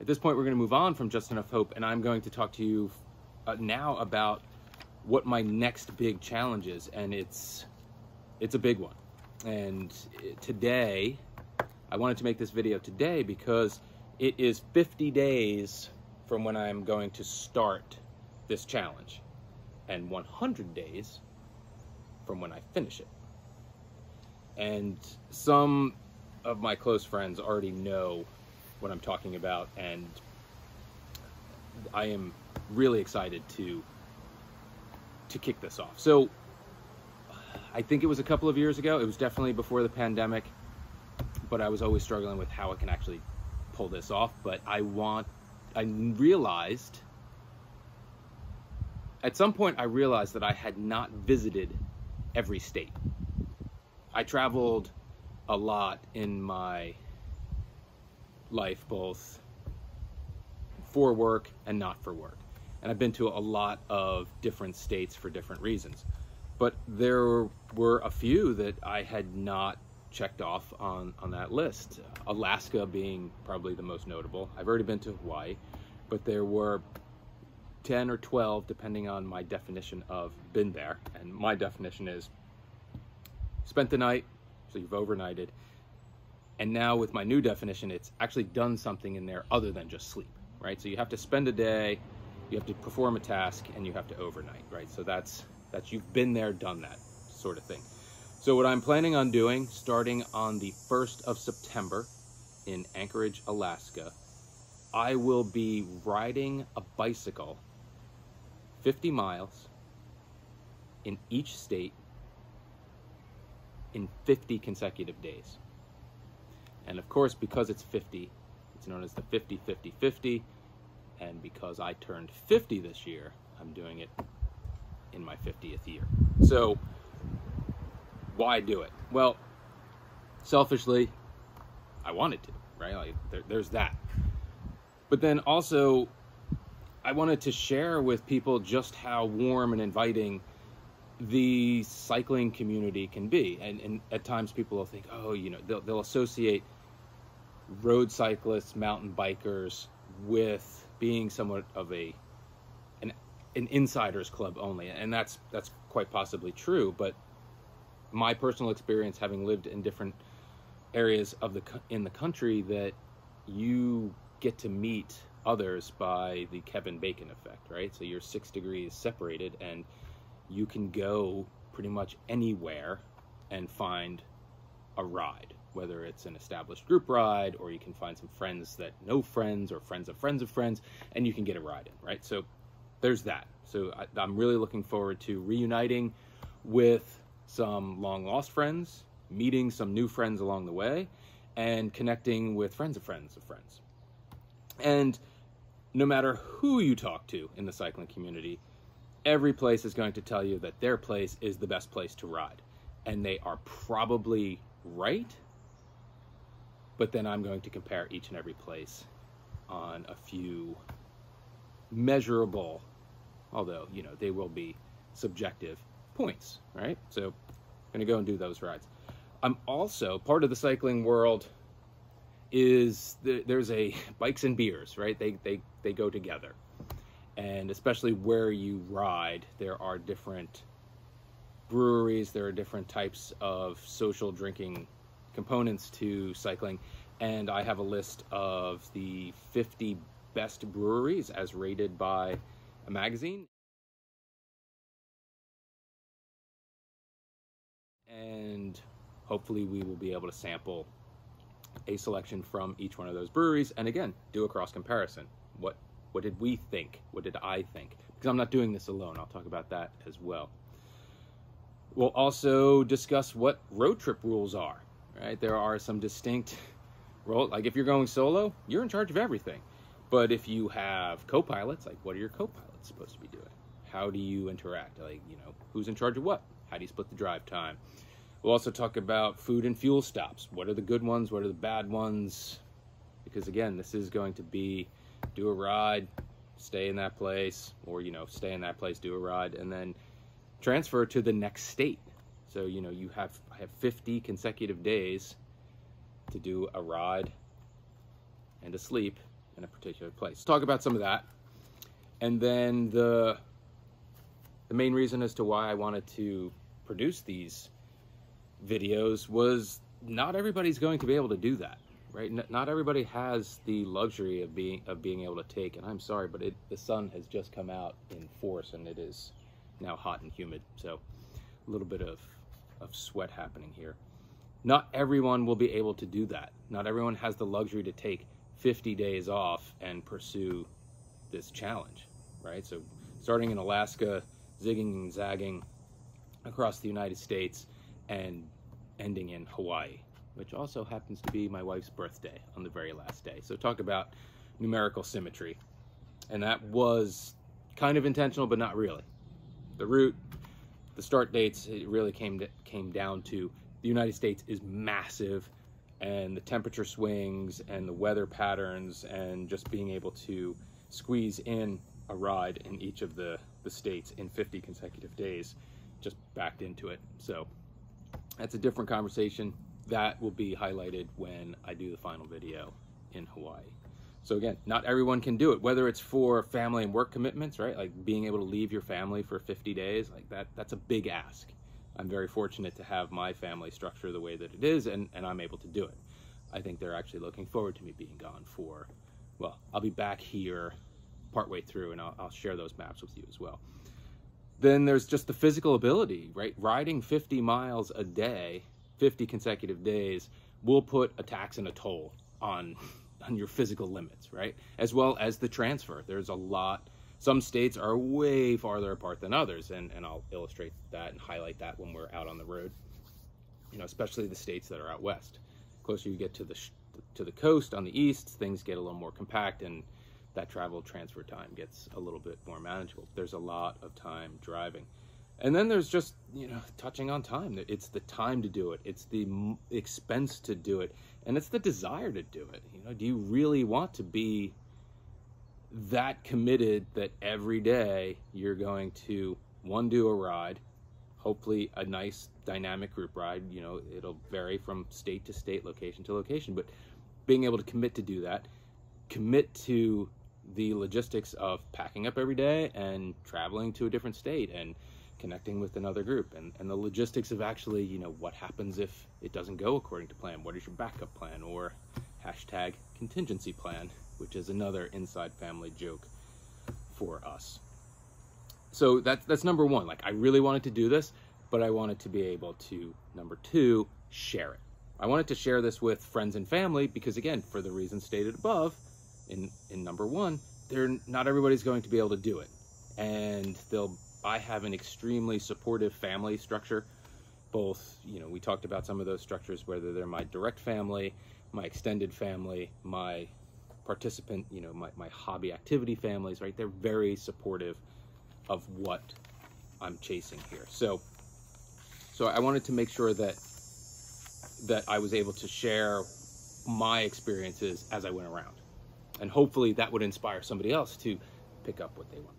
At this point, we're going to move on from Just Enough Hope, and I'm going to talk to you now about what my next big challenge is, and it's a big one. And today, I wanted to make this video today because it is 50 days from when I'm going to start this challenge, and 100 days from when I finish it. And some of my close friends already know what I'm talking about, and I am really excited to kick this off. So I think it was a couple of years ago. It was definitely before the pandemic, but I was always struggling with how I can actually pull this off. But I realized at some point that I had not visited every state. I traveled a lot in my life, both for work and not for work. And I've been to a lot of different states for different reasons. But there were a few that I had not checked off on that list. Alaska being probably the most notable. I've already been to Hawaii, but there were 10 or 12, depending on my definition of been there. And my definition is spent the night, so you've overnighted. And now with my new definition, it's actually done something in there other than just sleep, right? So you have to spend a day, you have to perform a task, and you have to overnight, right? So that's you've been there, done that sort of thing. So what I'm planning on doing, starting on the 1st of September in Anchorage, Alaska, I will be riding a bicycle 50 miles in each state in 50 consecutive days. And of course, because it's 50, it's known as the 50-50-50. And because I turned 50 this year, I'm doing it in my 50th year. So why do it? Well, selfishly, I wanted to, right? Like, there's that. But then also, I wanted to share with people just how warm and inviting the cycling community can be. And at times people will think, oh, you know, they'll associate road cyclists, mountain bikers with being somewhat of an insider's club only. And that's quite possibly true. But my personal experience, having lived in different areas of in the country, that you get to meet others by the Kevin Bacon effect, right? So you're 6 degrees separated, and you can go pretty much anywhere and find a ride, whether it's an established group ride, or you can find some friends that know friends, or friends of friends of friends, and you can get a ride in, right? So there's that. So I'm really looking forward to reuniting with some long lost friends, meeting some new friends along the way, and connecting with friends of friends of friends. And no matter who you talk to in the cycling community, every place is going to tell you that their place is the best place to ride. And they are probably right, but then I'm going to compare each and every place on a few measurable, although, you know, they will be subjective points, right? So I'm going to go and do those rides. I'm also, part of the cycling world is there's a bikes and beers, right? They go together. And especially where you ride, there are different breweries, there are different types of social drinking components to cycling. And I have a list of the 50 best breweries as rated by a magazine. And hopefully we will be able to sample a selection from each one of those breweries, and again, do a cross comparison. What did we think? What did I think? Because I'm not doing this alone. I'll talk about that as well. We'll also discuss what road trip rules are, right? There are some distinct like if you're going solo, you're in charge of everything. But if you have co-pilots, like what are your co-pilots supposed to be doing? How do you interact? Like, you know, who's in charge of what? How do you split the drive time? We'll also talk about food and fuel stops. What are the good ones? What are the bad ones? Because again, this is going to be do a ride, stay in that place, or, you know, stay in that place, do a ride, and then transfer to the next state. So, you know, I have 50 consecutive days to do a ride and a sleep in a particular place. Talk about some of that. And then the main reason as to why I wanted to produce these videos was not everybody's going to be able to do that, right? Not everybody has the luxury of being able to take, and I'm sorry, but the sun has just come out in force and it is now hot and humid, so a little bit of sweat happening here. Not everyone will be able to do that. Not everyone has the luxury to take 50 days off and pursue this challenge, right? So starting in Alaska, zigging and zagging across the United States, and ending in Hawaii, which also happens to be my wife's birthday on the very last day. So talk about numerical symmetry. And that was kind of intentional, but not really. The route, the start dates, it really came down to the United States is massive, and the temperature swings and the weather patterns and just being able to squeeze in a ride in each of the states in 50 consecutive days just backed into it. So that's a different conversation. That will be highlighted when I do the final video in Hawaii. So again, not everyone can do it, whether it's for family and work commitments, right? Like being able to leave your family for 50 days, like that's a big ask. I'm very fortunate to have my family structure the way that it is, and I'm able to do it. I think they're actually looking forward to me being gone for, well, I'll be back here partway through, and I'll share those maps with you as well. Then there's just the physical ability, right? Riding 50 miles a day, 50 consecutive days, will put a tax and a toll on your physical limits, right? As well as the transfer. There's a lot. Some states are way farther apart than others, and I'll illustrate that and highlight that when we're out on the road. You know, especially the states that are out west. Closer you get to the coast on the east, things get a little more compact, and that travel transfer time gets a little bit more manageable. There's a lot of time driving. And then there's just, you know, touching on time. It's the time to do it. It's the expense to do it. And it's the desire to do it. You know, do you really want to be that committed that every day you're going to, one, do a ride, hopefully a nice dynamic group ride. You know, it'll vary from state to state, location to location, but being able to commit to do that, commit to the logistics of packing up every day and traveling to a different state and connecting with another group, and the logistics of actually, you know, what happens if it doesn't go according to plan? What is your backup plan, or hashtag contingency plan, which is another inside family joke for us. So that's number one. Like, I really wanted to do this, but I wanted to be able to, number two, share it. I wanted to share this with friends and family because, again, for the reasons stated above, in number one, not everybody's going to be able to do it. And I have an extremely supportive family structure. Both, you know, we talked about some of those structures, whether they're my direct family, my extended family, my participant, you know, my hobby activity families, right? They're very supportive of what I'm chasing here. So I wanted to make sure that I was able to share my experiences as I went around. And hopefully that would inspire somebody else to pick up what they want.